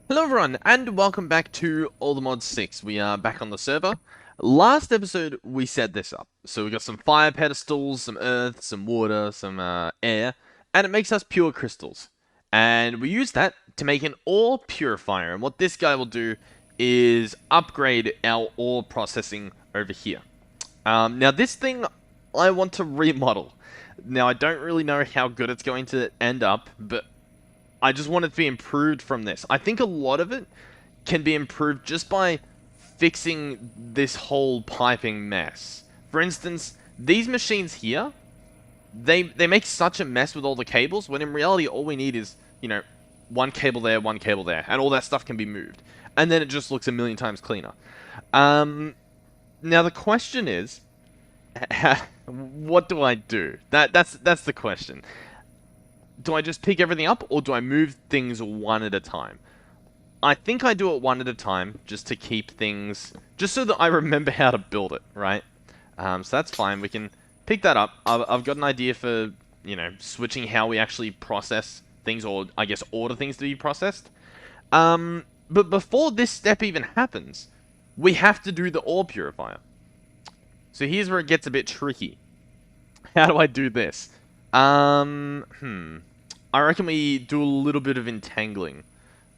Hello everyone, and welcome back to Allthemod 6. We are back on the server. Last episode, we set this up. So we got some fire pedestals, some earth, some water, some air, and it makes us pure crystals. And we use that to make an ore purifier. And what this guy will do is upgrade our ore processing over here. Now this thing, I want to remodel. Now I don't really know how good it's going to end up, but I just want it to be improved from this. I think a lot of it can be improved just by fixing this whole piping mess. For instance, these machines here, they make such a mess with all the cables, when in reality all we need is, one cable there, and all that stuff can be moved. And then it just looks a million times cleaner. Now the question is, what do I do? That's the question. Do I just pick everything up, or do I move things one at a time? I think I do it one at a time, just to keep things... just so that I remember how to build it, right? So that's fine, we can pick that up. I've got an idea for, switching how we actually process things, or I guess order things to be processed. But before this step even happens, we have to do the ore purifier. So here's where it gets a bit tricky. How do I do this? I reckon we do a little bit of entangling.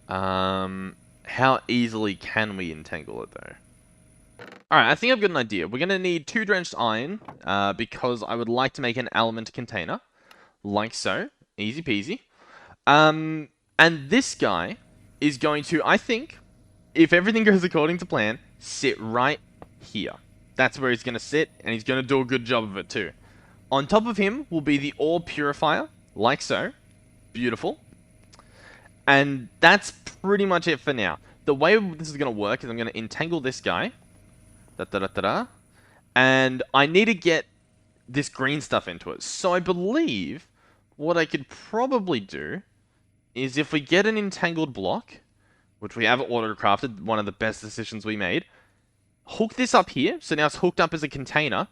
How easily can we entangle it, though? Alright, I think I've got an idea. We're going to need 2 drenched iron, because I would like to make an element container. Like so. Easy peasy. And this guy is going to, I think, if everything goes according to plan, sit right here. That's where he's going to sit, and he's going to do a good job of it, too. On top of him will be the ore purifier, like so. Beautiful. And that's pretty much it for now. The way this is going to work is I'm going to entangle this guy. And I need to get this green stuff into it. So I believe what I could probably do is if we get an entangled block, which we have auto-crafted, one of the best decisions we made, hook this up here. So now it's hooked up as a container.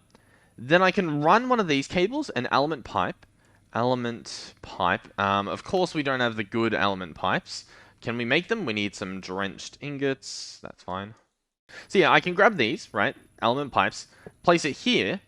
Then I can run one of these cables, an element pipe. Of course, we don't have the good element pipes. Can we make them? We need some drenched ingots. That's fine. So yeah, I can grab these, right? Element pipes. Place it here.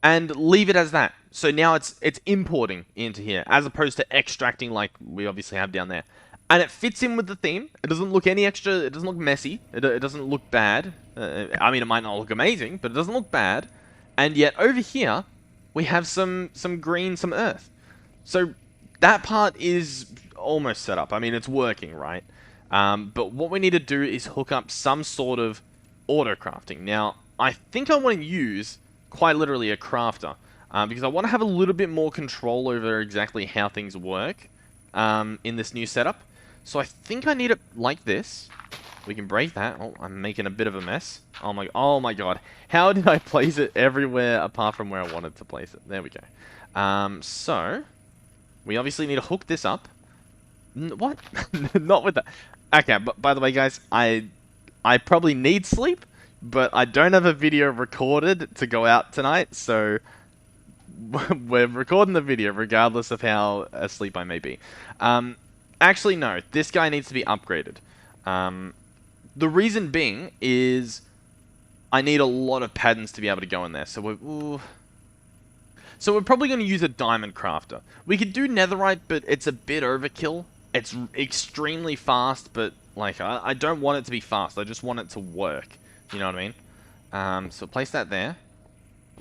And leave it as that. So now it's importing into here, as opposed to extracting like we obviously have down there. And it fits in with the theme. It doesn't look any extra... it doesn't look messy. It doesn't look bad. I mean, it might not look amazing, but it doesn't look bad. And yet, over here, we have some green, some earth. So, that part is almost set up. I mean, it's working, right? But what we need to do is hook up some sort of auto-crafting. Now, I think I want to use, quite literally, a crafter. Because I want to have a little bit more control over exactly how things work in this new setup. So, I think I need it like this. We can break that. Oh, I'm making a bit of a mess. Oh my god. How did I place it everywhere apart from where I wanted to place it? There we go. So, we obviously need to hook this up. What? Not with that. Okay, but by the way, guys, I probably need sleep, but I don't have a video recorded to go out tonight, so we're recording the video regardless of how asleep I may be. Actually, no. This guy needs to be upgraded. The reason being is I need a lot of patterns to be able to go in there. So we're probably going to use a diamond crafter. We could do netherite, but it's a bit overkill. It's extremely fast, but like I don't want it to be fast. I just want it to work. You know what I mean? So place that there.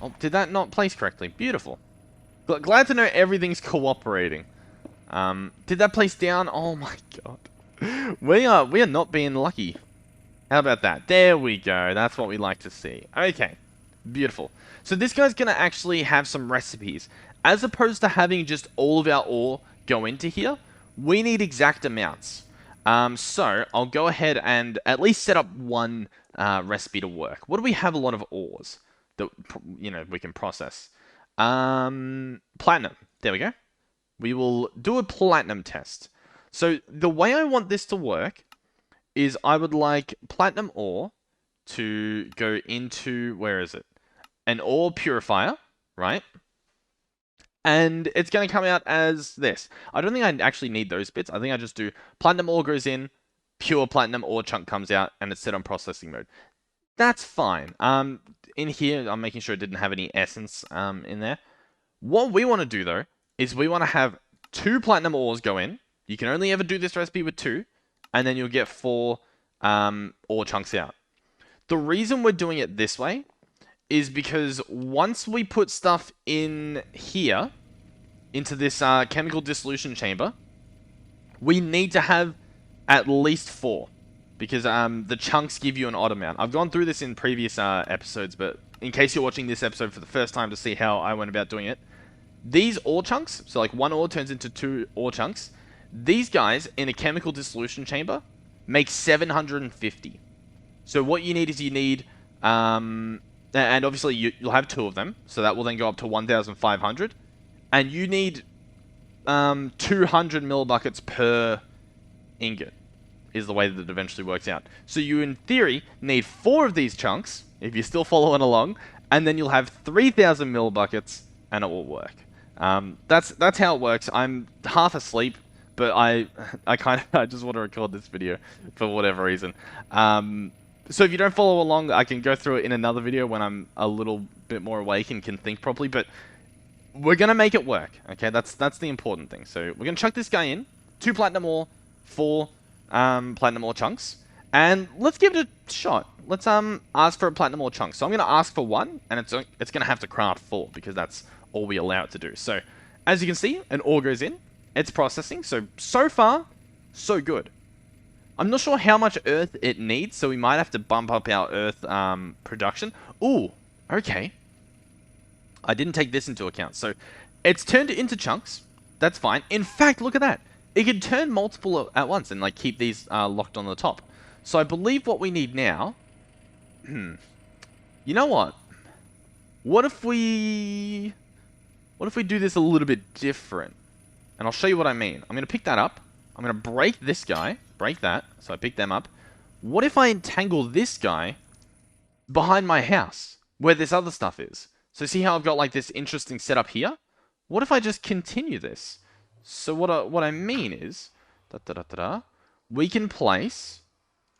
Oh, did that not place correctly? Beautiful. Glad to know everything's cooperating. Did that place down? Oh my god. We are not being lucky. How about that? There we go. That's what we like to see. Okay. Beautiful. So this guy's going to actually have some recipes. As opposed to having just all of our ore go into here, we need exact amounts. So I'll go ahead and at least set up one recipe to work. What do we have a lot of ores that, we can process? Platinum. There we go. We will do a platinum test. So the way I want this to work is I would like platinum ore to go into, where is it? An ore purifier, right? And it's going to come out as this. I don't think I actually need those bits. I think I just do platinum ore goes in, pure platinum ore chunk comes out and it's set on processing mode. That's fine. In here, I'm making sure it didn't have any essence in there. What we want to do, though, is we want to have 2 platinum ores go in. You can only ever do this recipe with 2, and then you'll get 4 ore chunks out. The reason we're doing it this way is because once we put stuff in here, into this chemical dissolution chamber, we need to have at least 4. Because the chunks give you an odd amount. I've gone through this in previous episodes, but in case you're watching this episode for the first time to see how I went about doing it, these ore chunks, so like 1 ore turns into 2 ore chunks, these guys in a chemical dissolution chamber make 750. So what you need is you need, and obviously you'll have 2 of them, so that will then go up to 1,500, and you need 200 millibuckets per ingot, is the way that it eventually works out. So you, in theory, need 4 of these chunks, if you're still following along, and then you'll have 3,000 millibuckets, and it will work. That's how it works. I'm half asleep, but I just want to record this video for whatever reason. So if you don't follow along, I can go through it in another video when I'm a little bit more awake and can think properly, but we're going to make it work, okay? That's the important thing. So we're going to chuck this guy in, 2 platinum ore, 4 platinum ore chunks, and let's give it a shot. Let's ask for a platinum ore chunk. So I'm going to ask for 1, and it's going to have to craft 4 because that's all we allow it to do. So as you can see, an ore goes in, it's processing. So far, so good. I'm not sure how much earth it needs, so we might have to bump up our earth production. Ooh, okay. I didn't take this into account. So it's turned into chunks. That's fine. In fact, look at that. It can turn multiple at once and like keep these locked on the top. So I believe what we need now... you know what? What if we do this a little bit different? And I'll show you what I mean. I'm going to pick that up. I'm going to break this guy. Break that. So I pick them up. What if I entangle this guy behind my house where this other stuff is? So see how I've got like this interesting setup here? What if I just continue this? So what I mean is, we can place,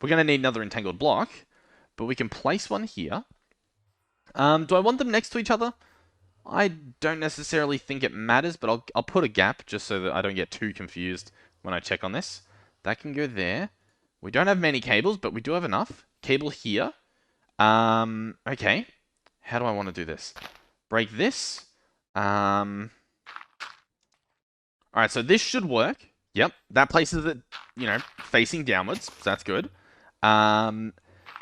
we're going to need another entangled block, but we can place one here. Do I want them next to each other? I don't necessarily think it matters, but I'll put a gap just so that I don't get too confused when I check on this. That can go there. We don't have many cables, but we do have enough. Cable here. Okay. How do I want to do this? Break this. Alright, so this should work. Yep, that places it, facing downwards. So that's good.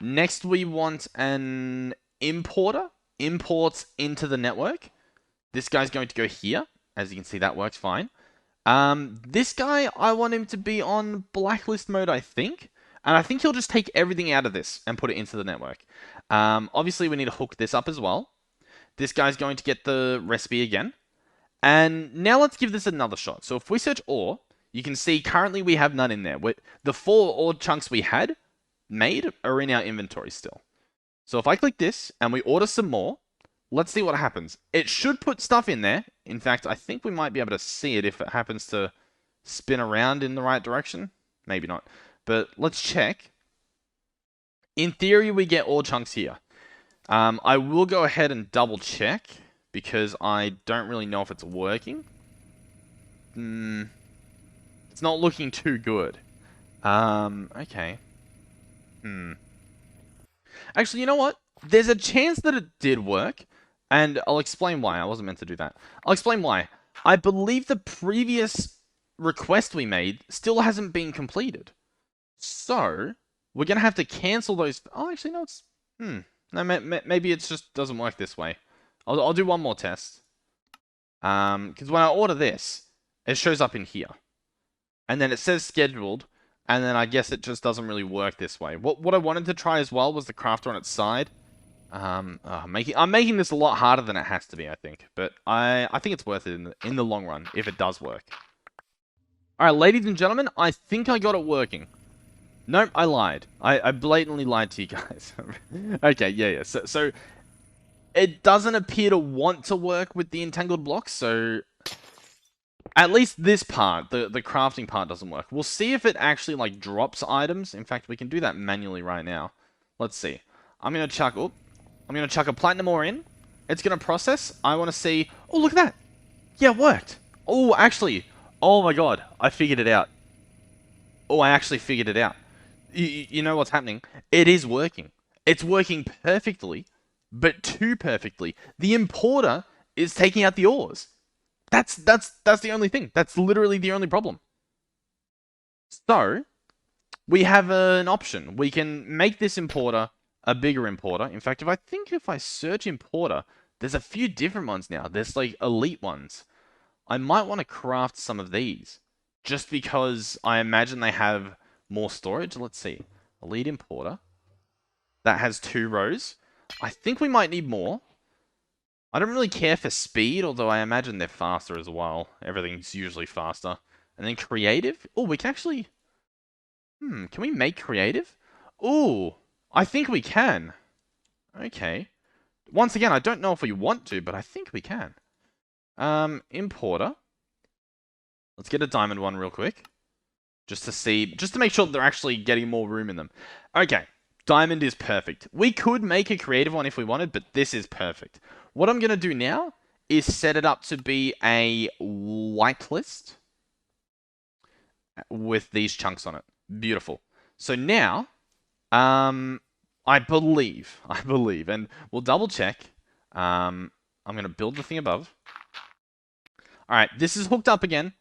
Next, we want an importer. Imports into the network. This guy's going to go here. As you can see, that works fine. This guy, I want him to be on blacklist mode, I think. And I think he'll just take everything out of this and put it into the network. Obviously, we need to hook this up as well. This guy's going to get the recipe again. And now let's give this another shot. So if we search ore, you can see currently we have none in there. The 4 ore chunks we had made are in our inventory still. So if I click this and we order some more, let's see what happens. It should put stuff in there. In fact, I think we might be able to see it if it happens to spin around in the right direction. Maybe not. But let's check. In theory, we get ore chunks here. I will go ahead and double check because I don't really know if it's working. It's not looking too good. Okay. Actually, you know what? There's a chance that it did work, and I'll explain why. I wasn't meant to do that. I'll explain why. I believe the previous request we made still hasn't been completed. So, we're going to have to cancel those... Oh, actually, no, it's... No, maybe it just doesn't work this way. I'll do one more test. Because when I order this, it shows up in here. And then it says scheduled, and then I guess it just doesn't really work this way. What I wanted to try as well was the crafter on its side. I'm making this a lot harder than it has to be, I think. But I think it's worth it in the long run, if it does work. Alright, ladies and gentlemen, I think I got it working. Nope, I lied. I blatantly lied to you guys. Okay, yeah. So, it doesn't appear to want to work with the entangled blocks, so... At least this part, the crafting part doesn't work. We'll see if it actually, like, drops items. In fact, we can do that manually right now. Let's see. I'm going to chuck a platinum ore in. It's going to process. I want to see... Oh, look at that. Yeah, it worked. Oh, actually. Oh, my God. I figured it out. Oh, I actually figured it out. You know what's happening? It is working. It's working perfectly, but too perfectly. The importer is taking out the ores. That's the only thing. That's literally the only problem. So, we have an option. We can make this importer a bigger importer. In fact, if I search importer, there's a few different ones now. There's like elite ones. I might want to craft some of these just because I imagine they have more storage. Let's see. Elite importer. That has 2 rows. I think we might need more. I don't really care for speed, although I imagine they're faster as well. Everything's usually faster. And then creative. Oh, we can actually... can we make creative? Oh, I think we can. Okay. Once again, I don't know if we want to, but I think we can. Importer. Let's get a diamond one real quick. Just to make sure that they're actually getting more room in them. Okay. Diamond is perfect. We could make a creative one if we wanted, but this is perfect. What I'm going to do now is set it up to be a whitelist with these chunks on it. Beautiful. So now, I believe, and we'll double check. I'm going to build the thing above. All right, this is hooked up again.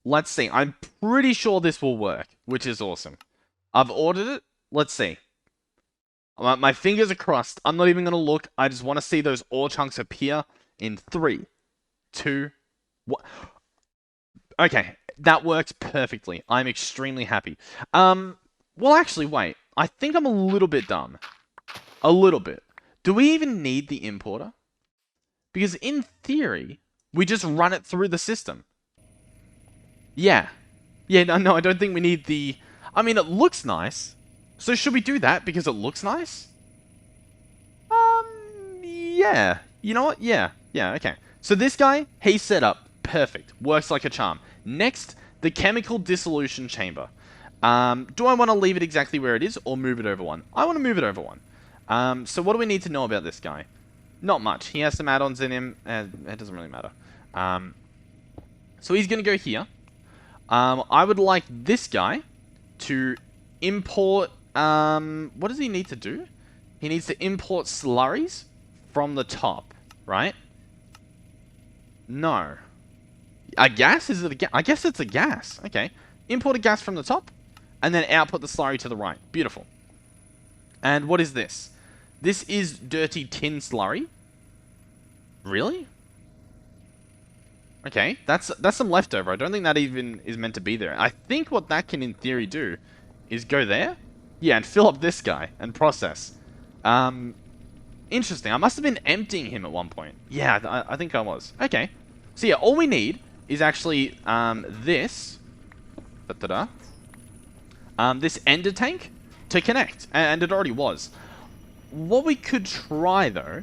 Let's see. I'm pretty sure this will work, which is awesome. I've ordered it. Let's see. My fingers are crossed. I'm not even going to look. I just want to see those ore chunks appear in 3, 2, 1. Okay, that works perfectly. I'm extremely happy. Well, actually, wait. I think I'm a little bit dumb. A little bit. Do we even need the importer? Because in theory, we just run it through the system. Yeah. Yeah, no, I don't think we need the... I mean, it looks nice. So should we do that because it looks nice? Yeah. You know what? Yeah, okay. So this guy, he's set up. Perfect. Works like a charm. Next, the chemical dissolution chamber. Do I want to leave it exactly where it is or move it over one? I want to move it over one. So what do we need to know about this guy? Not much. He has some add-ons in him. It doesn't really matter. So he's going to go here. I would like this guy to import... what does he need to do? He needs to import slurries from the top, right? No. A gas? Is it a gas? I guess it's a gas. Okay. Import a gas from the top, and then output the slurry to the right. Beautiful. And what is this? This is dirty tin slurry. Really? Okay, that's some leftover. I don't think that even is meant to be there. I think what that can, in theory, do is go there. Yeah, and fill up this guy and process. Interesting. I must have been emptying him at one point. Yeah, I think I was. Okay. So yeah, all we need is actually this. This ender tank to connect, and it already was. What we could try though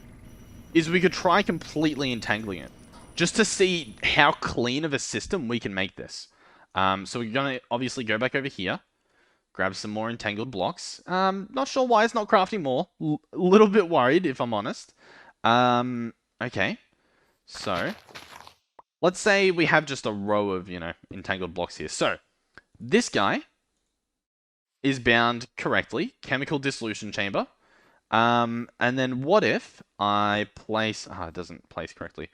is we could try completely entangling it, just to see how clean of a system we can make this. So we're gonna obviously go back over here. Grab some more entangled blocks. Not sure why it's not crafting more. A little bit worried, if I'm honest. Okay. So, let's say we have just a row of, entangled blocks here. So, this guy is bound correctly. Chemical dissolution chamber. And then what if I place... it doesn't place correctly.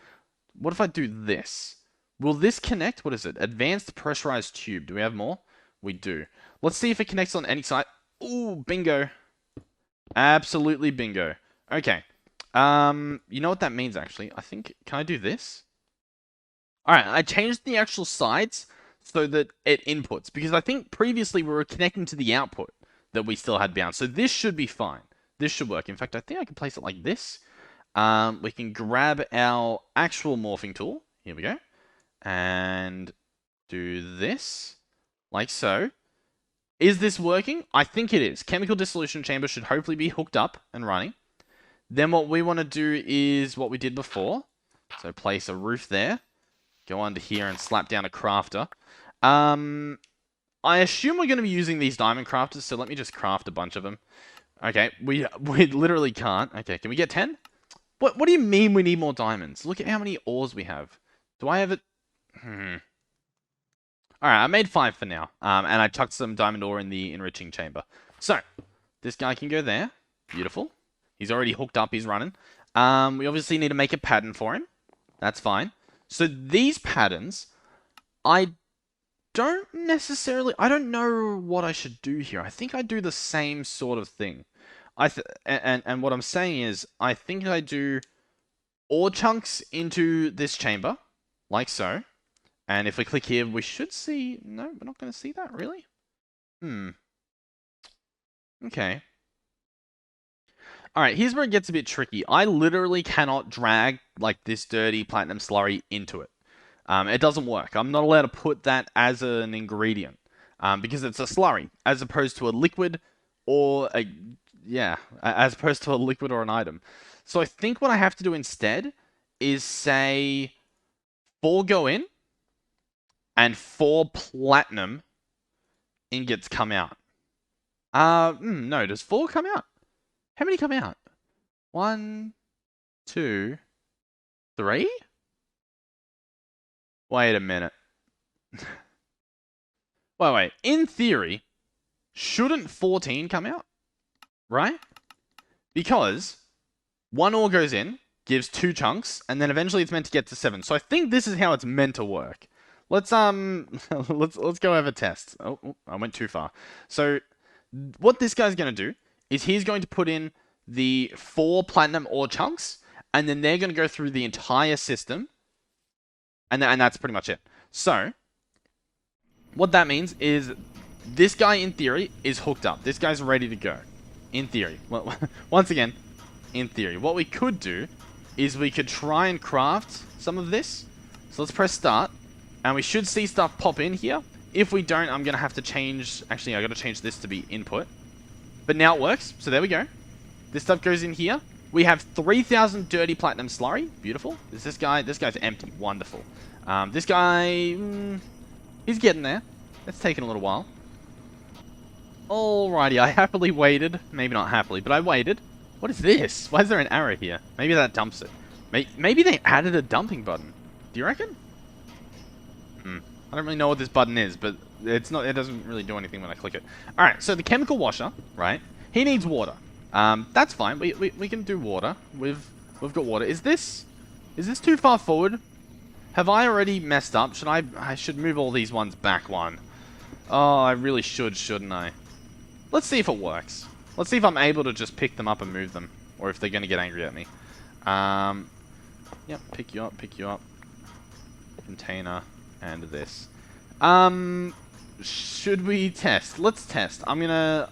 What if I do this? Will this connect? What is it? Advanced pressurized tube. Do we have more? We do. Let's see if it connects on any side. Ooh, bingo. Absolutely bingo. Okay. You know what that means, actually? I think... Can I do this? Alright, I changed the actual sides so that it inputs. Because I think previously we were connecting to the output that we still had bound. So this should be fine. This should work. In fact, I think I can place it like this. We can grab our actual morphing tool. Here we go. And do this. Like so. Is this working? I think it is. Chemical dissolution chamber should hopefully be hooked up and running. Then what we want to do is what we did before. So place a roof there. go under here and slap down a crafter. I assume we're going to be using these diamond crafters, so let me just craft a bunch of them. Okay, we literally can't. Okay, can we get 10? What do you mean we need more diamonds? Look at how many ores we have. Do I have it? Alright, I made 5 for now. And I chucked some diamond ore in the enriching chamber. So, this guy can go there. Beautiful. He's already hooked up, he's running. We obviously need to make a pattern for him. That's fine. So these patterns, I don't know what I should do here. I think I do the same sort of thing. And what I'm saying is, I think I do ore chunks into this chamber, like so. And if we click here, we should see... No, we're not going to see that, really? Okay. Alright, here's where it gets a bit tricky. I literally cannot drag, like, this dirty platinum slurry into it. It doesn't work. I'm not allowed to put that as an ingredient. Because it's a slurry, as opposed to a liquid or a... Yeah, as opposed to a liquid or an item. So I think what I have to do instead is say 4 go in and 4 platinum ingots come out. No, does 4 come out? How many come out? 1, 2, 3? Wait a minute. Wait. In theory, shouldn't 14 come out? Right? Because 1 ore goes in, gives 2 chunks, and then eventually it's meant to get to 7. So I think this is how it's meant to work. Let's let's go have a test. Oh, I went too far. So what this guy's going to do is he's going to put in the 4 platinum ore chunks, and then they're going to go through the entire system, and that's pretty much it. So what that means is this guy, in theory, is hooked up. This guy's ready to go. In theory. Well, once again, in theory. What we could do is we could try and craft some of this. So let's press start. And we should see stuff pop in here. If we don't, I'm going to have to change... Actually, I've got to change this to be input. But now it works. So there we go. This stuff goes in here. We have 3,000 dirty platinum slurry. Beautiful. This guy? This guy's empty. Wonderful. This guy... he's getting there. It's taken a little while. Alrighty, I happily waited. Maybe not happily, but I waited. What is this? Why is there an arrow here? Maybe that dumps it. Maybe they added a dumping button. Do you reckon? I don't really know what this button is, but it's not. It doesn't really do anything when I click it. Alright, so the chemical washer, right? He needs water. That's fine. We can do water. We've got water. Is this too far forward? Have I already messed up? I should move all these ones back one. Oh, I really should, shouldn't I? Let's see if it works. Let's see if I'm able to just pick them up and move them. Or if they're going to get angry at me. Yep, pick you up. Container, and this. Should we test? Let's test. I'm going to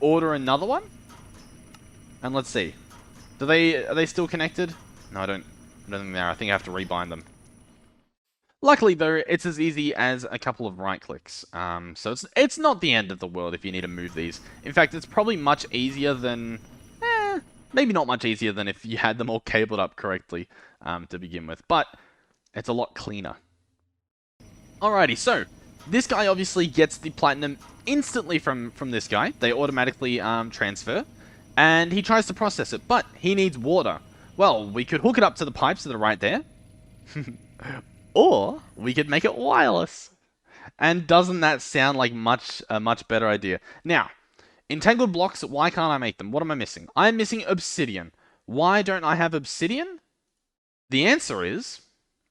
order another one. And let's see. Are they still connected? No, I don't think they are. I think I have to rebind them. Luckily, though, it's as easy as a couple of right clicks. So it's not the end of the world if you need to move these. In fact, it's probably much easier than... maybe not much easier than if you had them all cabled up correctly to begin with. But it's a lot cleaner. Alrighty, so this guy obviously gets the platinum instantly from this guy. They automatically transfer. And he tries to process it, but he needs water. Well, we could hook it up to the pipes that are right there. Or we could make it wireless. And doesn't that sound like a much better idea? Now, entangled blocks, why can't I make them? What am I missing? I'm missing obsidian. Why don't I have obsidian? The answer is,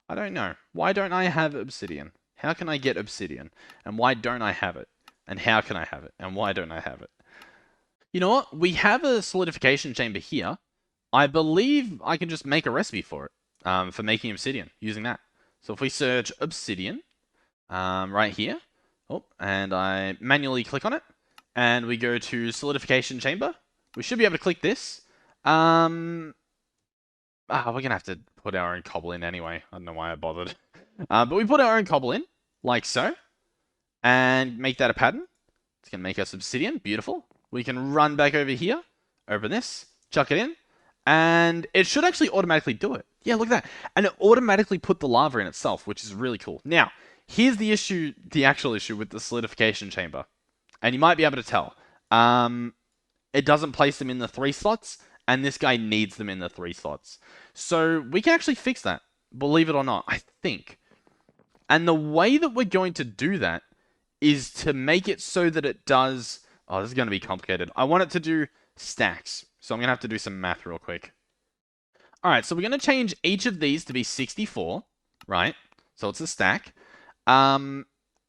I don't know. Why don't I have obsidian? How can I get obsidian? And why don't I have it? And how can I have it? And why don't I have it? You know what? We have a solidification chamber here. I believe I can just make a recipe for it. For making obsidian, using that. So if we search obsidian, right here, and I manually click on it, and we go to solidification chamber, we should be able to click this. We're gonna have to put our own cobble in anyway. I don't know why I bothered. But we put our own cobble in, like so, and make that a pattern. It's gonna make us obsidian, beautiful. We can run back over here, open this, chuck it in, and it should actually automatically do it. Yeah, look at that. And it automatically put the lava in itself, which is really cool. Now, here's the issue, the actual issue with the solidification chamber. And you might be able to tell. It doesn't place them in the 3 slots, and this guy needs them in the 3 slots. So we can actually fix that, believe it or not, I think. And the way that we're going to do that is to make it so that it does... Oh, this is going to be complicated. I want it to do stacks. So I'm going to have to do some math real quick. Alright, so we're going to change each of these to be 64, right? So it's a stack. And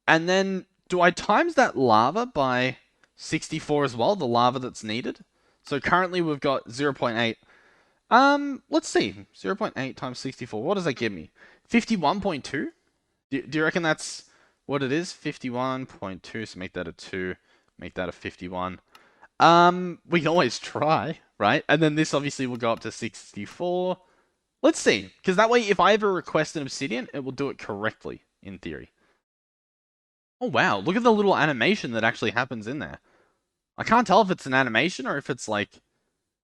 then, do I times that lava by 64 as well, the lava that's needed? So currently we've got 0.8. Let's see. 0.8 times 64. What does that give me? 51.2? Do you reckon that's what it is? 51.2. So make that a 2. Make that a 51. We can always try, right? And then this obviously will go up to 64. Let's see. Because that way, if I ever request an obsidian, it will do it correctly, in theory. Oh, wow. Look at the little animation that actually happens in there. I can't tell if it's an animation or if it's like...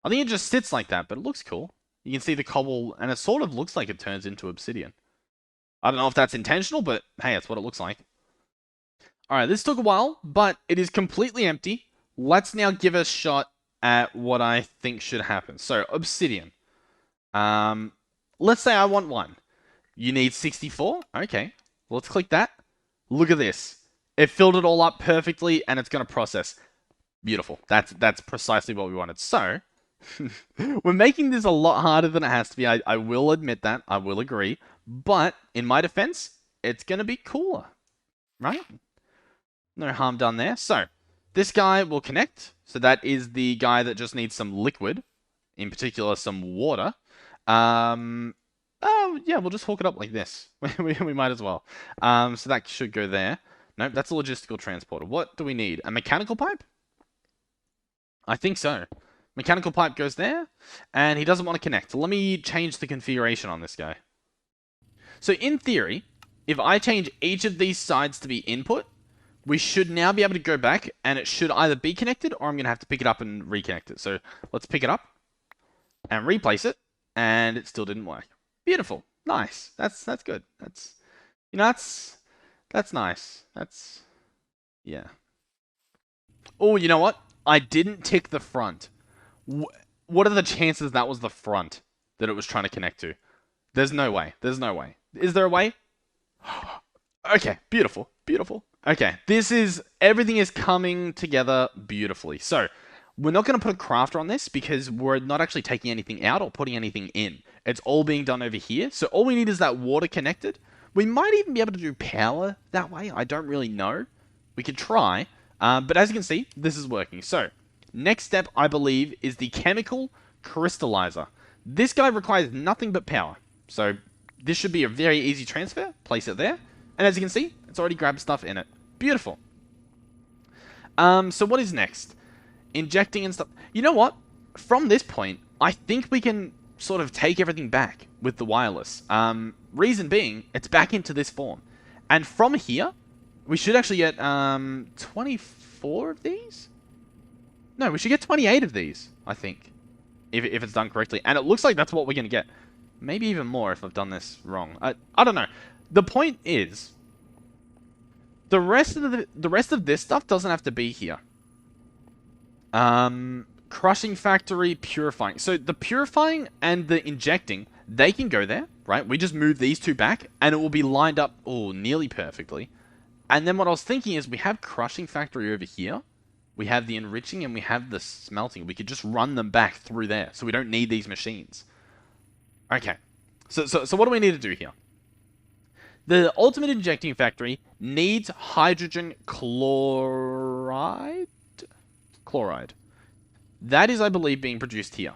I think it just sits like that, but it looks cool. You can see the cobble, and it sort of looks like it turns into obsidian. I don't know if that's intentional, but hey, that's what it looks like. Alright, this took a while, but it is completely empty. Let's now give a shot at what I think should happen. So, obsidian. Let's say I want 1. You need 64? Okay, let's click that. Look at this. It filled it all up perfectly, and it's going to process. Beautiful. That's precisely what we wanted. So, we're making this a lot harder than it has to be. I will admit that. I will agree. But, in my defense, it's going to be cooler. Right? No harm done there. So, this guy will connect. So, that is the guy that just needs some liquid. In particular, some water. Oh, yeah, we'll just hook it up like this. we might as well. So, that should go there. Nope, that's a logistical transporter. What do we need? A mechanical pipe? I think so. Mechanical pipe goes there, and he doesn't want to connect. Let me change the configuration on this guy. So in theory, if I change each of these sides to be input, we should now be able to go back, and it should either be connected, or I'm going to have to pick it up and reconnect it. So let's pick it up, and replace it, and it still didn't work. Beautiful. Nice. That's good. That's, you know, that's nice. That's, yeah. Oh, you know what? I didn't tick the front. What are the chances that was the front that it was trying to connect to? There's no way. There's no way. Is there a way? Okay, beautiful. Beautiful. Okay, everything is coming together beautifully. So, we're not going to put a crafter on this because we're not actually taking anything out or putting anything in. It's all being done over here. So, all we need is that water connected. We might even be able to do power that way. I don't really know. We could try. But as you can see, this is working. So, next step, I believe, is the chemical crystallizer. This guy requires nothing but power. So, this should be a very easy transfer. Place it there. And as you can see, it's already grabbed stuff in it. Beautiful. So what is next? Injecting and stuff. You know what? From this point, I think we can sort of take everything back with the wireless. Reason being, it's back into this form. And from here, we should actually get 24 of these? No, we should get 28 of these, I think. If it's done correctly. And it looks like that's what we're going to get. Maybe even more if I've done this wrong. I don't know. The point is, the rest of this stuff doesn't have to be here. Crushing factory, purifying. So the purifying and the injecting, they can go there, right? We just move these two back, and it will be lined up, nearly perfectly. And then what I was thinking is, we have crushing factory over here. We have the enriching, and we have the smelting. We could just run them back through there, so we don't need these machines. Okay. So what do we need to do here? The ultimate injecting factory needs hydrogen chloride. That is, I believe, being produced here.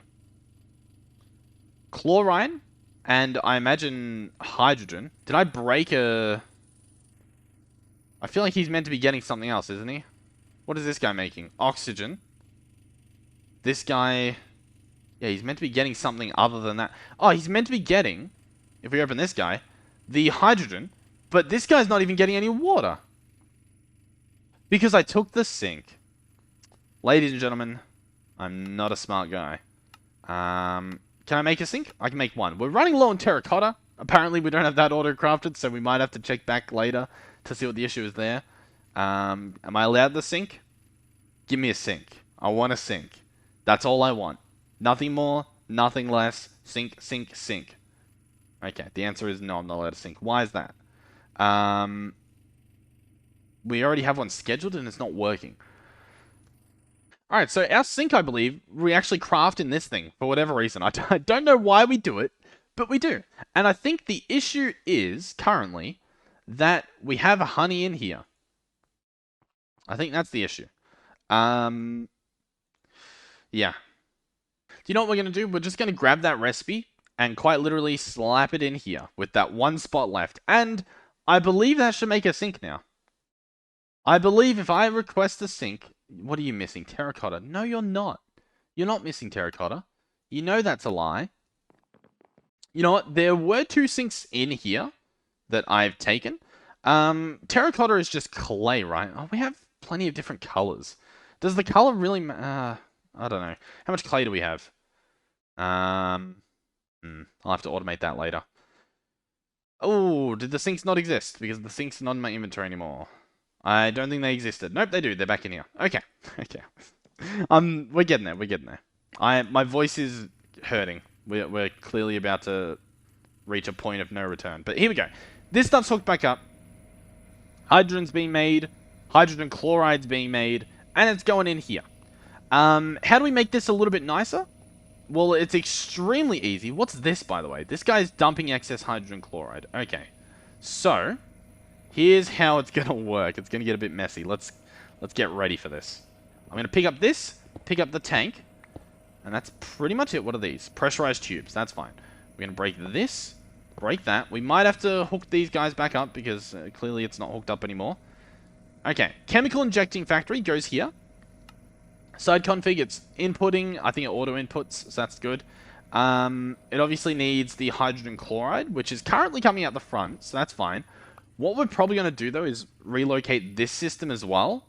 Chlorine, and I imagine hydrogen. Did I break a... I feel like he's meant to be getting something else, isn't he? What is this guy making? Oxygen. This guy... Yeah, he's meant to be getting something other than that. Oh, he's meant to be getting, if we open this guy, the hydrogen, but this guy's not even getting any water. Because I took the sink. Ladies and gentlemen, I'm not a smart guy. Can I make a sink? I can make one. We're running low on terracotta. Apparently we don't have that auto-crafted, so we might have to check back later to see what the issue is there. Am I allowed the sink? Give me a sink. I want a sink. That's all I want. Nothing more, nothing less. Sink, sink, sink. Okay, the answer is no, I'm not allowed to sink. Why is that? We already have one scheduled and it's not working. Alright, so our sink, I believe, we actually craft in this thing for whatever reason. I don't know why we do it, but we do. And I think the issue is, currently, that we have honey in here. I think that's the issue. Yeah. Do you know what we're going to do? We're just going to grab that recipe and quite literally slap it in here with that one spot left. And I believe that should make a sink now. I believe if I request a sink... What are you missing? Terracotta. No, you're not. You're not missing terracotta. You know that's a lie. You know what? There were 2 sinks in here that I've taken. Terracotta is just clay, right? Oh, we have plenty of different colors. Does the color really... I don't know. How much clay do we have? I'll have to automate that later. Oh, did the sinks not exist? Because the sinks are not in my inventory anymore. I don't think they existed. Nope, they do. They're back in here. Okay. Okay. We're getting there. We're getting there. My voice is hurting. We're clearly about to reach a point of no return. But here we go. This stuff's hooked back up. Hydrogen's being made. Hydrogen chloride's being made. And it's going in here. How do we make this a little bit nicer? Well, it's extremely easy. What's this, by the way? This guy's dumping excess hydrogen chloride. Okay. So... here's how it's going to work. It's going to get a bit messy. Let's get ready for this. I'm going to pick up this, pick up the tank, and that's pretty much it. What are these? Pressurized tubes. That's fine. We're going to break this, break that. We might have to hook these guys back up because clearly it's not hooked up anymore. Okay. Chemical injecting factory goes here. Side config, it's inputting. I think it auto inputs, so that's good. It obviously needs the hydrogen chloride, which is currently coming out the front, so that's fine. What we're probably going to do, though, is relocate this system as well.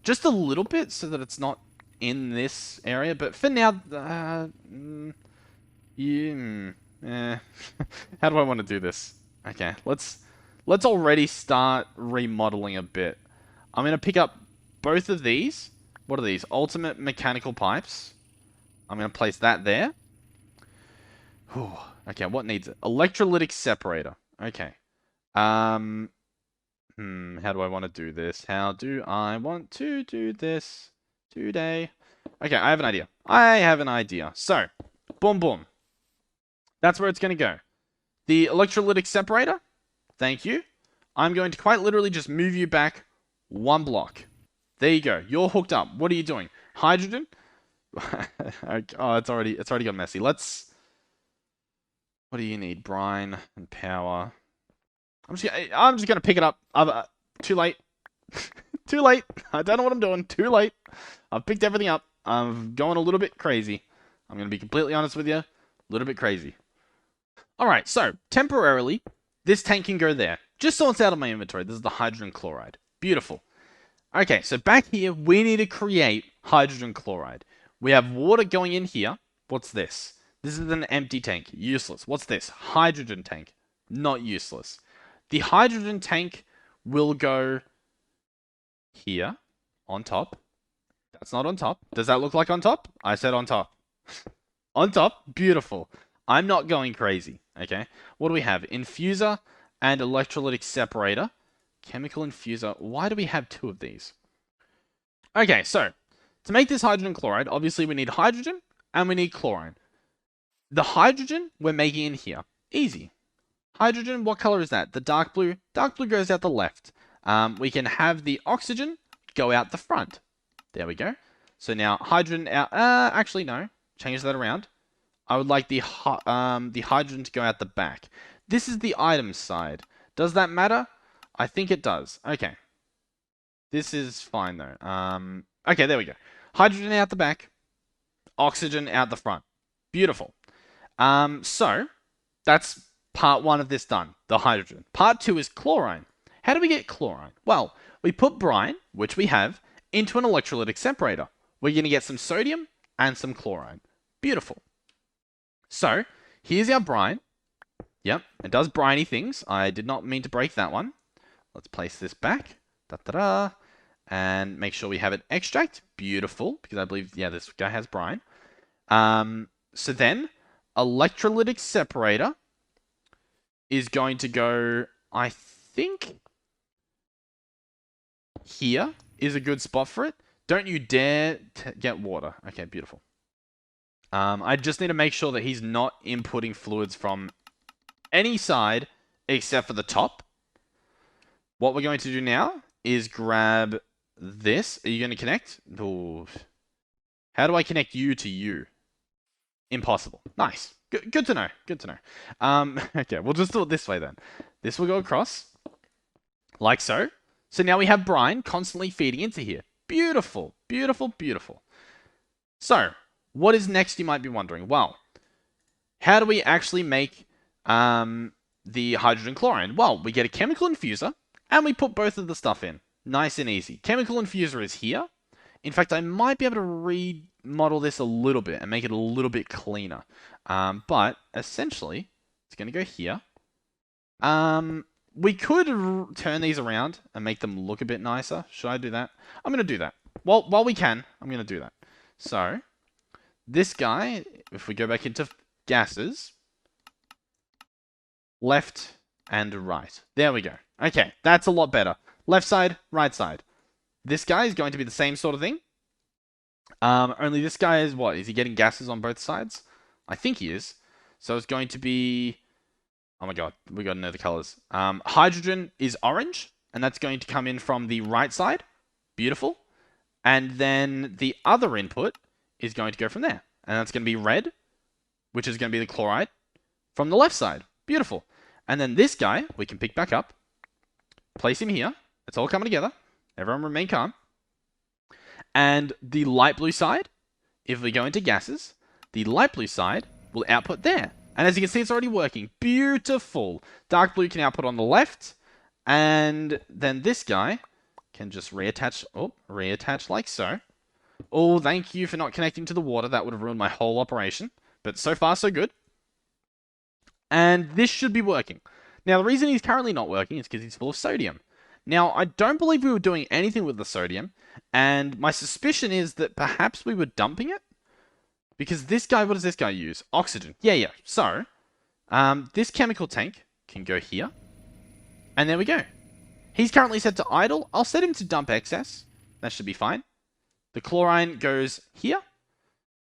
Just a little bit, so that it's not in this area. But for now, how do I want to do this? Okay, let's already start remodeling a bit. I'm going to pick up both of these. What are these? Ultimate mechanical pipes. I'm going to place that there. Whew. Okay, what needs it? Electrolytic separator. Okay. How do I want to do this? How do I want to do this today? Okay, I have an idea. I have an idea. So, boom, boom. That's where it's going to go. The electrolytic separator. Thank you. I'm going to quite literally just move you back 1 block. There you go. You're hooked up. What are you doing? Hydrogen? Oh, it's already got messy. What do you need? Brine and power. I'm just gonna pick it up. Too late. Too late. I don't know what I'm doing. Too late. I've picked everything up. I'm going a little bit crazy. I'm gonna be completely honest with you. A little bit crazy. Alright, so temporarily, this tank can go there. Just so it's out of my inventory. This is the hydrogen chloride. Beautiful. Okay, so back here, we need to create hydrogen chloride. We have water going in here. What's this? This is an empty tank. Useless. What's this? Hydrogen tank. Not useless. The hydrogen tank will go here, on top. That's not on top. Does that look like on top? I said on top. On top. Beautiful. I'm not going crazy, okay? What do we have? Infuser and electrolytic separator. Chemical infuser. Why do we have 2 of these? Okay, so, to make this hydrogen chloride, obviously we need hydrogen and we need chlorine. The hydrogen we're making in here. Easy. Hydrogen, what color is that? The dark blue? Dark blue goes out the left. We can have the oxygen go out the front. There we go. So now hydrogen out... actually, no. Change that around. I would like the hydrogen to go out the back. This is the items side. Does that matter? I think it does. Okay. This is fine, though. Okay, there we go. Hydrogen out the back. Oxygen out the front. Beautiful. So, that's part 1 of this done. The hydrogen. Part 2 is chlorine. How do we get chlorine? Well, we put brine, which we have, into an electrolytic separator. We're going to get some sodium and some chlorine. Beautiful. So, here's our brine. Yep, it does briny things. I did not mean to break that one. Let's place this back. Da-da-da. And make sure we have an extract. Beautiful, because I believe, yeah, this guy has brine. So then, electrolytic separator is going to go, I think, here is a good spot for it. Don't you dare get water. Okay, beautiful. I just need to make sure that he's not inputting fluids from any side except for the top. What we're going to do now is grab this. Are you going to connect? Ooh. How do I connect you to you? Impossible. Nice. Good to know. Good to know. Okay, we'll just do it this way then. This will go across, like so. So now we have brine constantly feeding into here. Beautiful, beautiful, beautiful. So, what is next, you might be wondering? Well, how do we actually make the hydrogen chlorine? Well, we get a chemical infuser, and we put both of the stuff in. Nice and easy. Chemical infuser is here. In fact, I might be able to remodel this a little bit and make it a little bit cleaner. But essentially, it's going to go here. We could turn these around and make them look a bit nicer. Should I do that? I'm going to do that. While we can, I'm going to do that. So, this guy, if we go back into gases, left and right. There we go. Okay, that's a lot better. Left side, right side. This guy is going to be the same sort of thing. Only this guy is what? Is he getting gases on both sides? I think he is. So it's going to be... Oh my god, we got to know the colors. Hydrogen is orange, and that's going to come in from the right side. Beautiful. And then the other input is going to go from there. And that's going to be red, which is going to be the chloride, from the left side. Beautiful. And then this guy, we can pick back up, place him here. It's all coming together. Everyone remain calm. And the light blue side, if we go into gases, the light blue side will output there. And as you can see, it's already working. Beautiful. Dark blue can output on the left. And then this guy can just reattach. Oh, reattach like so. Oh, thank you for not connecting to the water. That would have ruined my whole operation. But so far, so good. And this should be working. Now, the reason he's currently not working is because he's full of sodium. Now, I don't believe we were doing anything with the sodium. And my suspicion is that perhaps we were dumping it. Because this guy, what does this guy use? Oxygen. Yeah. So, this chemical tank can go here. And there we go. He's currently set to idle. I'll set him to dump excess. That should be fine. The chlorine goes here.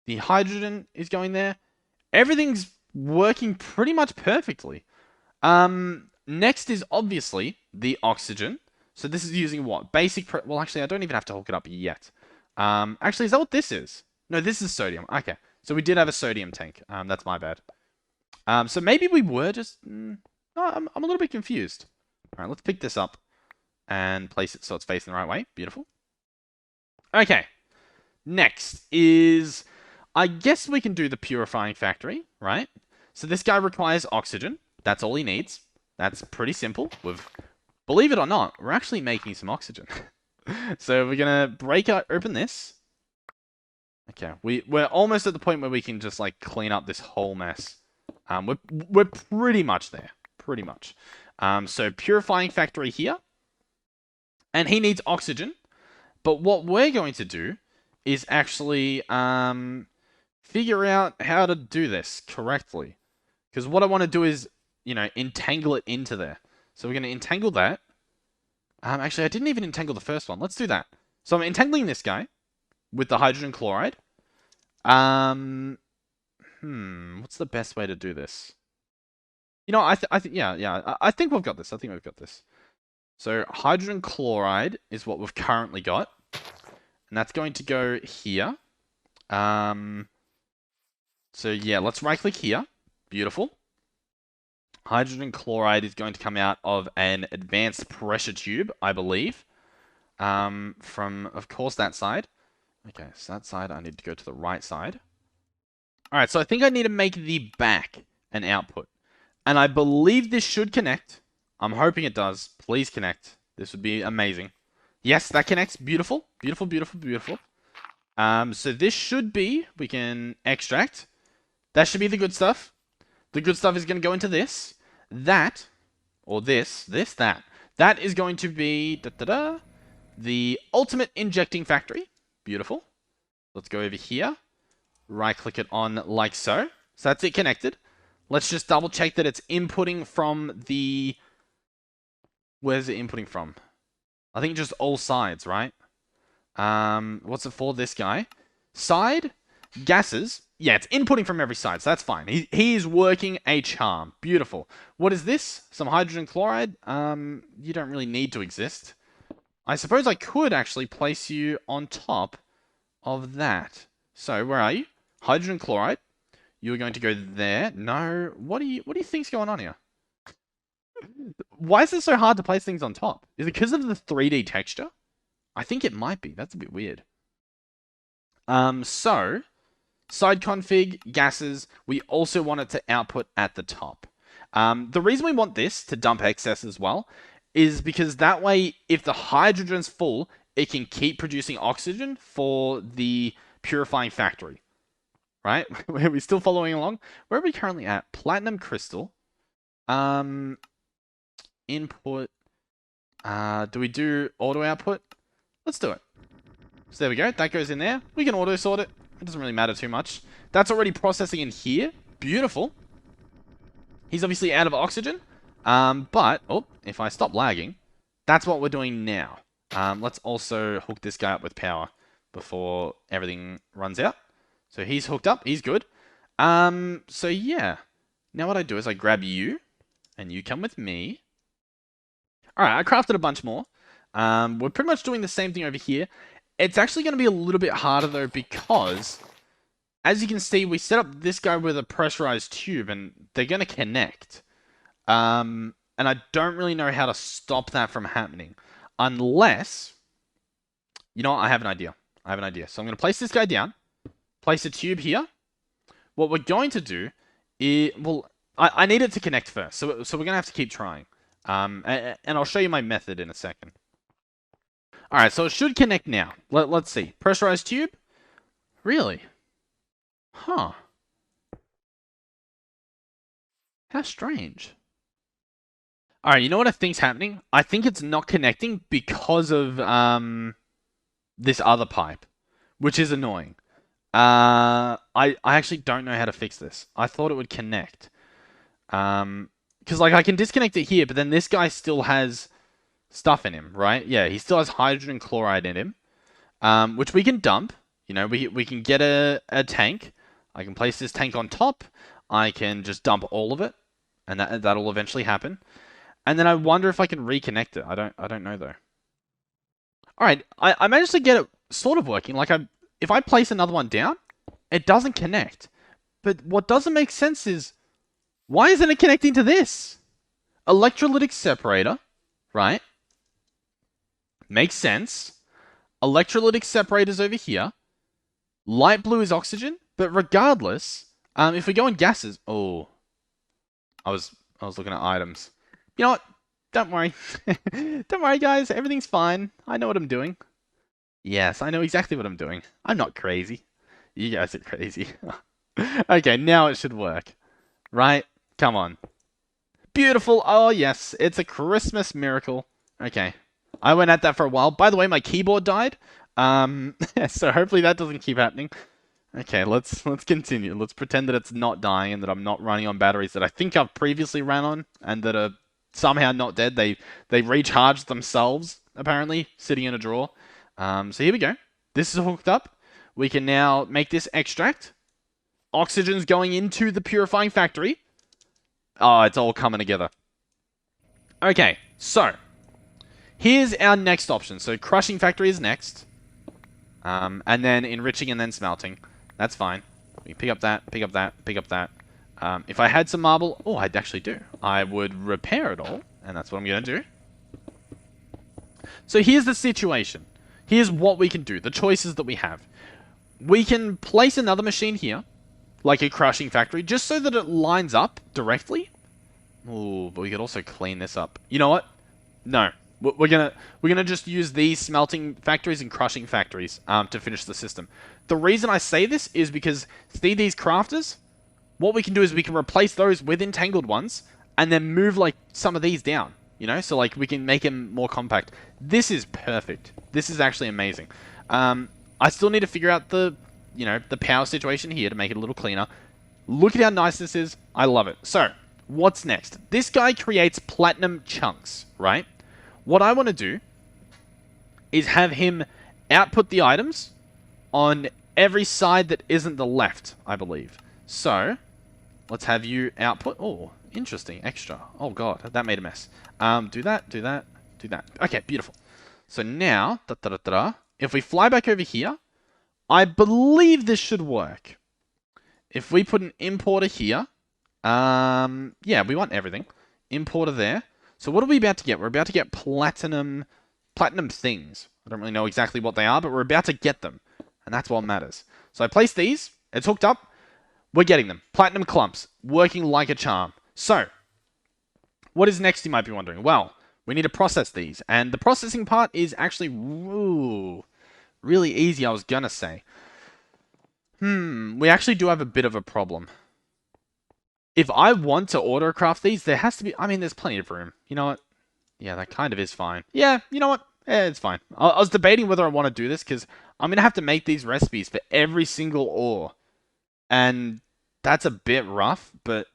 The hydrogen is going there. Everything's working pretty much perfectly. Next is obviously the oxygen. So this is using what? Well, actually, I don't even have to hook it up yet. Actually, is that what this is? No, this is sodium. Okay. So we did have a sodium tank. That's my bad. So maybe we were just... No, I'm a little bit confused. All right, let's pick this up and place it so it's facing the right way. Beautiful. Okay. Next is... I guess we can do the purifying factory, right? So this guy requires oxygen. That's all he needs. That's pretty simple. Believe it or not, we're actually making some oxygen. So we're going to open this. Okay, we're almost at the point where we can just like clean up this whole mess. We're pretty much there. Pretty much. So purifying factory here. And he needs oxygen. But what we're going to do is actually figure out how to do this correctly. Because what I want to do is, entangle it into there. So we're going to entangle that. Actually, I didn't even entangle the first one. Let's do that. So I'm entangling this guy with the hydrogen chloride. What's the best way to do this? I think I think we've got this. I think we've got this. So hydrogen chloride is what we've currently got. And that's going to go here. So yeah, let's right click here. Beautiful. Hydrogen chloride is going to come out of an advanced pressure tube, I believe. From, of course, that side. Okay, so that side, I need to go to the right side. Alright, so I think I need to make the back an output. And I believe this should connect. I'm hoping it does. Please connect. This would be amazing. Yes, that connects. Beautiful. Beautiful, beautiful, beautiful. So this should be, we can extract. That should be the good stuff. The good stuff is going to go into this. That, or this, that. That is going to be the ultimate injecting factory. Beautiful. Let's go over here. Right-click it on like so. So that's it connected. Let's just double check that it's inputting from the... Where's it inputting from? I think just all sides, right? What's it for, this guy? Side, gases. Yeah, it's inputting from every side, so that's fine. He is working a charm. Beautiful. What is this? Some hydrogen chloride? You don't really need to exist. I suppose I could actually place you on top of that. So, where are you? Hydrogen chloride. You're going to go there. No. What do you think's going on here? Why is it so hard to place things on top? Is it because of the 3D texture? I think it might be. That's a bit weird. So, side config, gases, we also want it to output at the top. The reason we want this to dump excess as well is because that way, if the hydrogen's full, it can keep producing oxygen for the purifying factory. Right? Are we still following along? Where are we currently at? Platinum crystal. Input. Do we do auto output? Let's do it. So there we go. That goes in there. We can auto sort it. It doesn't really matter too much. That's already processing in here. Beautiful. He's obviously out of oxygen. But, oh, if I stop lagging, that's what we're doing now. Let's also hook this guy up with power before everything runs out. So he's hooked up. He's good. So yeah. Now what I do is I grab you, and you come with me. Alright, I crafted a bunch more. We're pretty much doing the same thing over here. It's actually going to be a little bit harder, though, because, as you can see, we set up this guy with a pressurized tube, and they're going to connect. And I don't really know how to stop that from happening. Unless... You know what? I have an idea. So I'm going to place this guy down. Place a tube here. What we're going to do is... Well, I need it to connect first. So we're going to have to keep trying. And I'll show you my method in a second. Alright, so it should connect now. Let's see. Pressurized tube? Really? Huh. How strange. Alright, you know what I think's happening? I think it's not connecting because of this other pipe, which is annoying. I actually don't know how to fix this. I thought it would connect. Because, like, I can disconnect it here, but then this guy still has stuff in him, right? Yeah, he still has hydrogen chloride in him, which we can dump. You know, we can get a tank. I can place this tank on top. I can just dump all of it, and that'll eventually happen. And then I wonder if I can reconnect it. I don't know, though. All right, I managed to get it sort of working. Like, if I place another one down, it doesn't connect. But what doesn't make sense is, why isn't it connecting to this? Electrolytic separator, right? Makes sense. Electrolytic separators over here. Light blue is oxygen, but regardless, if we go in gases, oh, I was looking at items. You know what? Don't worry. Don't worry, guys. Everything's fine. I know what I'm doing. Yes, I know exactly what I'm doing. I'm not crazy. You guys are crazy. Okay, now it should work. Right? Come on. Beautiful. Oh, yes. It's a Christmas miracle. Okay. I went at that for a while. By the way, my keyboard died. So hopefully that doesn't keep happening. Okay, let's continue. Let's pretend that it's not dying and that I'm not running on batteries that I think I've previously ran on and that are somehow not dead. They recharged themselves, apparently, sitting in a drawer. So here we go. This is hooked up. We can now make this extract. Oxygen's going into the purifying factory. Oh, it's all coming together. Okay, so here's our next option. So crushing factory is next. And then enriching and then smelting. That's fine. We pick up that, pick up that, pick up that. If I had some marble, oh, I'd actually do. I would repair it all, and that's what I'm going to do. So here's the situation. Here's what we can do, the choices that we have. We can place another machine here, like a crushing factory, just so that it lines up directly. Ooh, but we could also clean this up. You know what? No. We're gonna just use these smelting factories and crushing factories to finish the system. The reason I say this is because, see these crafters? what we can do is we can replace those with entangled ones and then move like some of these down, you know, so like we can make them more compact. This is perfect. This is actually amazing. I still need to figure out the, you know, the power situation here to make it a little cleaner. Look at how nice this is. I love it. So what's next? This guy creates platinum chunks, right? What I want to do is have him output the items on every side that isn't the left, I believe. So let's have you output. Oh, interesting. Extra. Oh, God. That made a mess. Do that, do that, do that. Okay, beautiful. So now, if we fly back over here, I believe this should work. If we put an importer here, yeah, we want everything. Importer there. So what are we about to get? We're about to get platinum things. I don't really know exactly what they are, but we're about to get them. And that's what matters. So I place these. It's hooked up. We're getting them. Platinum clumps. Working like a charm. So, what is next, you might be wondering? Well, we need to process these. And the processing part is actually really easy, I was gonna say. We actually do have a bit of a problem. If I want to auto-craft these, there has to be... I mean, there's plenty of room. You know what? Yeah, that kind of is fine. Yeah, you know what? Yeah, it's fine. I was debating whether I want to do this, because I'm going to have to make these recipes for every single ore. And that's a bit rough, but...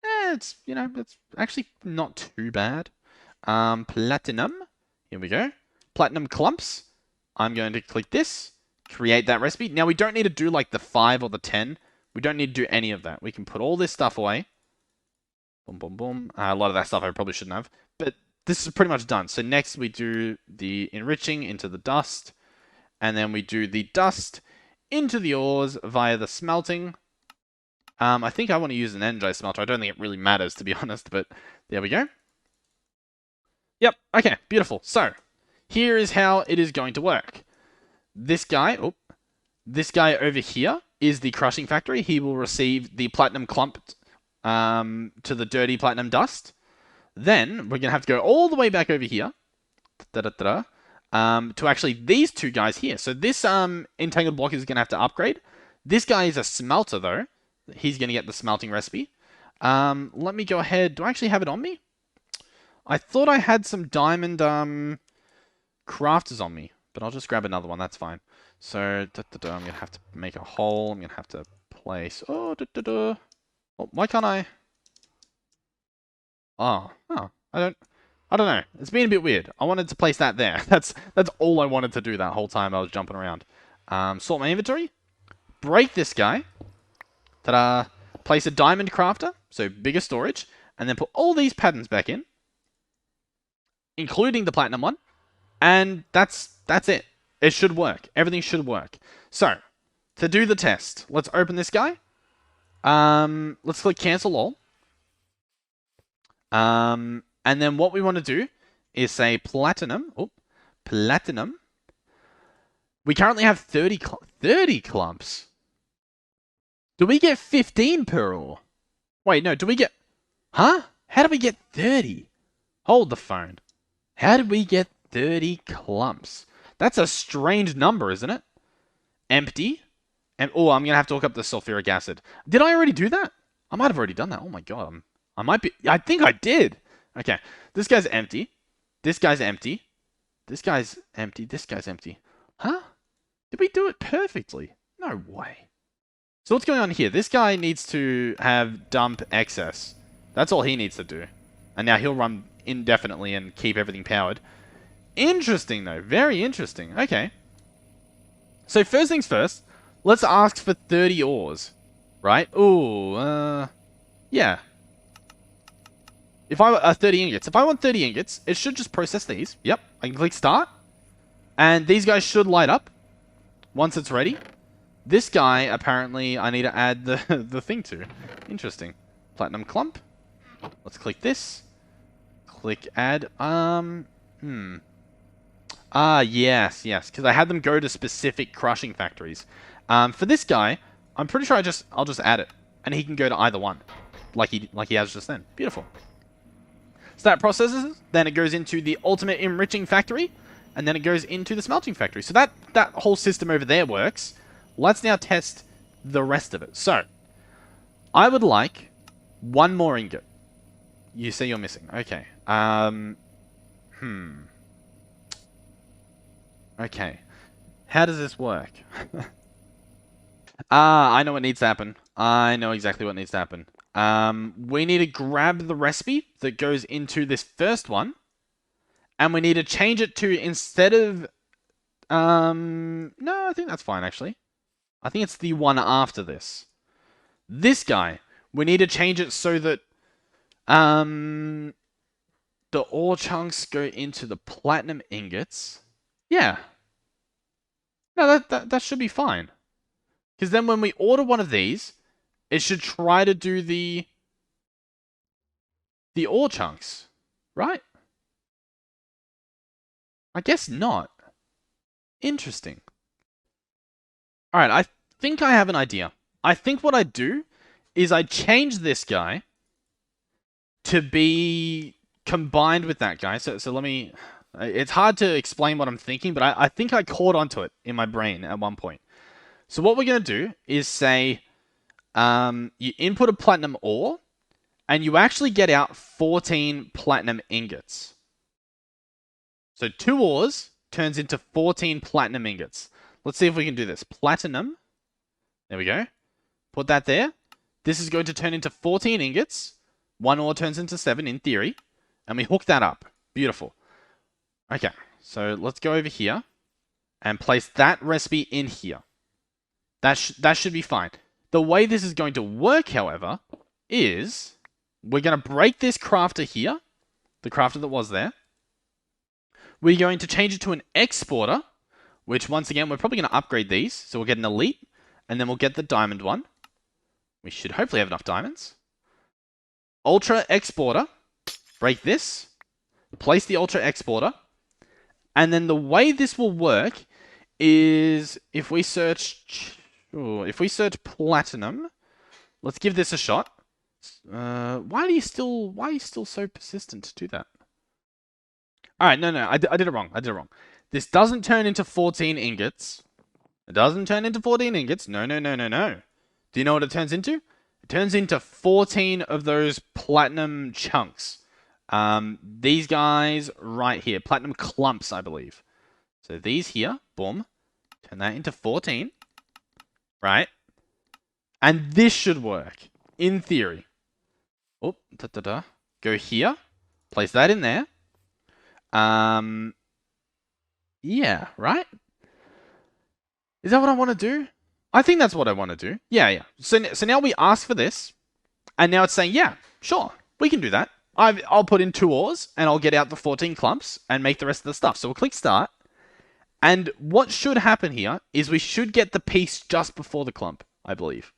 it's, you know, it's actually not too bad. Platinum. Here we go. Platinum clumps. I'm going to click this. Create that recipe. Now, we don't need to do, like, the 5 or the 10. We don't need to do any of that. We can put all this stuff away. Boom, boom, boom. A lot of that stuff I probably shouldn't have. But this is pretty much done. So next we do the enriching into the dust. And then we do the dust into the ores via the smelting. I think I want to use an energized smelter. I don't think it really matters, to be honest. But there we go. Yep. Okay. Beautiful. So here is how it is going to work. This guy over here is the crushing factory. He will receive the platinum clump to the dirty platinum dust. Then we're going to have to go all the way back over here to actually these two guys here. So this entangled block is going to have to upgrade. This guy is a smelter, though. He's going to get the smelting recipe. Let me go ahead. Do I actually have it on me? I thought I had some diamond crafters on me, but I'll just grab another one. That's fine. So, I'm going to have to make a hole. I'm going to have to place... Oh, why can't I... I don't know. It's been a bit weird. I wanted to place that there. That's all I wanted to do that whole time I was jumping around. Sort my inventory. Break this guy. Ta-da. Place a diamond crafter, so bigger storage. And then put all these patterns back in, including the platinum one. And that's it. It should work. Everything should work. So, to do the test, let's open this guy. Let's click cancel all. And then what we want to do is say platinum. Oh, platinum. We currently have 30 clumps. Do we get 15 per ore? Wait, no, do we get... Huh? How did we get 30? Hold the phone. How did we get 30 clumps? That's a strange number, isn't it? Empty. And oh, I'm going to have to hook up the sulfuric acid. Did I already do that? I might have already done that. Oh my god. I might be... I think I did. Okay. This guy's empty. This guy's empty. This guy's empty. This guy's empty. Huh? Did we do it perfectly? No way. So what's going on here? This guy needs to have dump excess. That's all he needs to do. And now he'll run indefinitely and keep everything powered. Interesting, though. Very interesting. Okay. So first things first, let's ask for 30 ores. Right? Ooh, yeah. If I 30 ingots. If I want 30 ingots, it should just process these. Yep. I can click start. And these guys should light up once it's ready. This guy, apparently, I need to add the thing to. Interesting. Platinum clump. Let's click this. Click add. Yes. Because I had them go to specific crushing factories. For this guy, I'm pretty sure I'll just add it. And he can go to either one. Like he has just then. Beautiful. So that processes, then it goes into the ultimate enriching factory. And then it goes into the smelting factory. So that whole system over there works. Let's now test the rest of it. So, I would like one more ingot. You say you're missing. Okay. Okay. How does this work? I know what needs to happen. I know exactly what needs to happen. We need to grab the recipe that goes into this first one. And we need to change it to, instead of... no, I think that's fine, actually. I think it's the one after this. This guy, we need to change it so that the ore chunks go into the platinum ingots. Yeah. No, that should be fine. Because then when we order one of these, it should try to do the ore chunks, right? I guess not. Interesting. Alright, I think I have an idea. I think what I do is I change this guy to be combined with that guy. So let me... It's hard to explain what I'm thinking, but I think I caught onto it in my brain at one point. So what we're going to do is say, you input a platinum ore, and you actually get out 14 platinum ingots. So 2 ores turns into 14 platinum ingots. Let's see if we can do this. Platinum. There we go. Put that there. This is going to turn into 14 ingots. 1 ore turns into 7 in theory. And we hook that up. Beautiful. Okay. So let's go over here and place that recipe in here. That should be fine. The way this is going to work, however, is we're going to break this crafter here. The crafter that was there. We're going to change it to an exporter, which once again, we're probably going to upgrade these. So we'll get an elite, and then we'll get the diamond one. We should hopefully have enough diamonds. Ultra exporter. Break this. Place the ultra exporter. And then the way this will work is if we search platinum, let's give this a shot. Why are you still so persistent to do that? All right, no, I did it wrong. This doesn't turn into 14 ingots. It doesn't turn into 14 ingots. No. Do you know what it turns into? It turns into 14 of those platinum chunks. These guys right here, platinum clumps, I believe. So these here, boom, turn that into 14, right? And this should work, in theory. Oh, Go here, place that in there. Yeah, right? Is that what I want to do? I think that's what I want to do. Yeah. So now we ask for this, and now it's saying, yeah, sure, we can do that. I'll put in 2 ores, and I'll get out the 14 clumps, and make the rest of the stuff. So we'll click start, and what should happen here is we should get the piece just before the clump, I believe.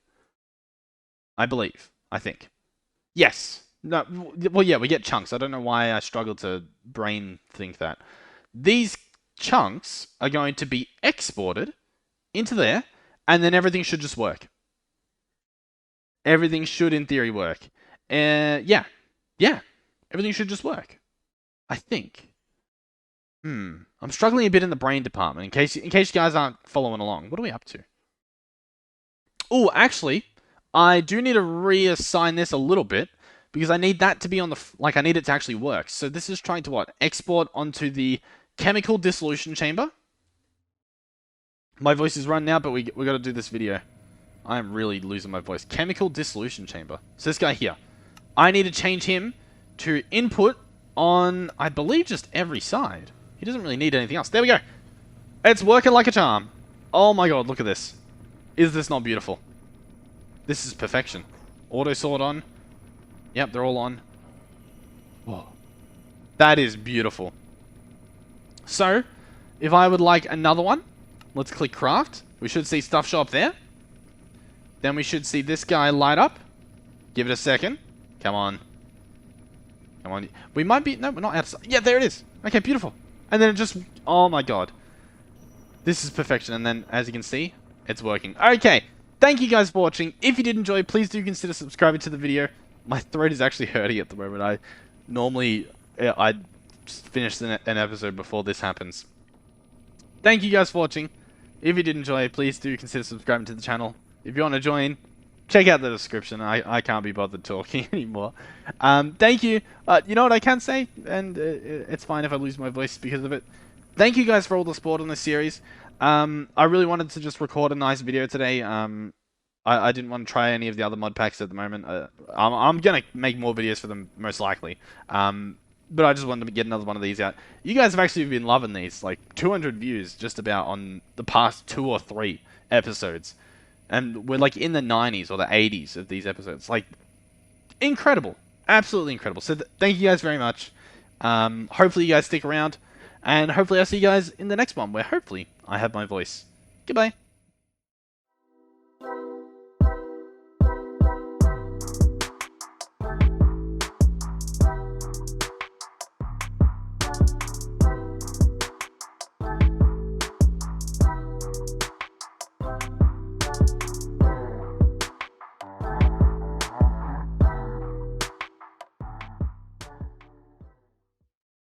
I think. Yes. No, well, yeah, we get chunks. I don't know why I struggle to brain think that. These chunks are going to be exported into there, and then everything should just work. Everything should, in theory, work. Yeah. Everything should just work. I think. I'm struggling a bit in the brain department, in case you guys aren't following along. What are we up to? Oh, actually, I do need to reassign this a little bit, because I need that to be on the... I need it to actually work. So this is trying to what? Export onto the chemical dissolution chamber. My voice is run now, but we got to do this video. I am really losing my voice. Chemical dissolution chamber. So this guy here. I need to change him to input on, I believe, just every side. He doesn't really need anything else. There we go. It's working like a charm. Oh my god, look at this. Is this not beautiful? This is perfection. Auto sort on. Yep, they're all on. Whoa. That is beautiful. So, if I would like another one, let's click craft. We should see stuff show up there. Then we should see this guy light up. Give it a second. Come on. Come on. We might be... No, we're not outside. Yeah, there it is. Okay, beautiful. And then it just... Oh my god. This is perfection. And then, as you can see, it's working. Okay. Thank you guys for watching. If you did enjoy, please do consider subscribing to the video. My throat is actually hurting at the moment. I finish an episode before this happens. Thank you guys for watching. If you did enjoy, please do consider subscribing to the channel. If you want to join, check out the description. I can't be bothered talking anymore. Thank you. You know what I can say, and it's fine if I lose my voice because of it. Thank you guys for all the support on this series. I really wanted to just record a nice video today. I didn't want to try any of the other mod packs at the moment. I'm gonna make more videos for them most likely. But I just wanted to get another one of these out. You guys have actually been loving these, like 200 views just about on the past 2 or 3 episodes. And we're like in the 90s or the 80s of these episodes. Like, incredible. Absolutely incredible. So thank you guys very much. Hopefully you guys stick around. And hopefully I'll see you guys in the next one where hopefully I have my voice. Goodbye.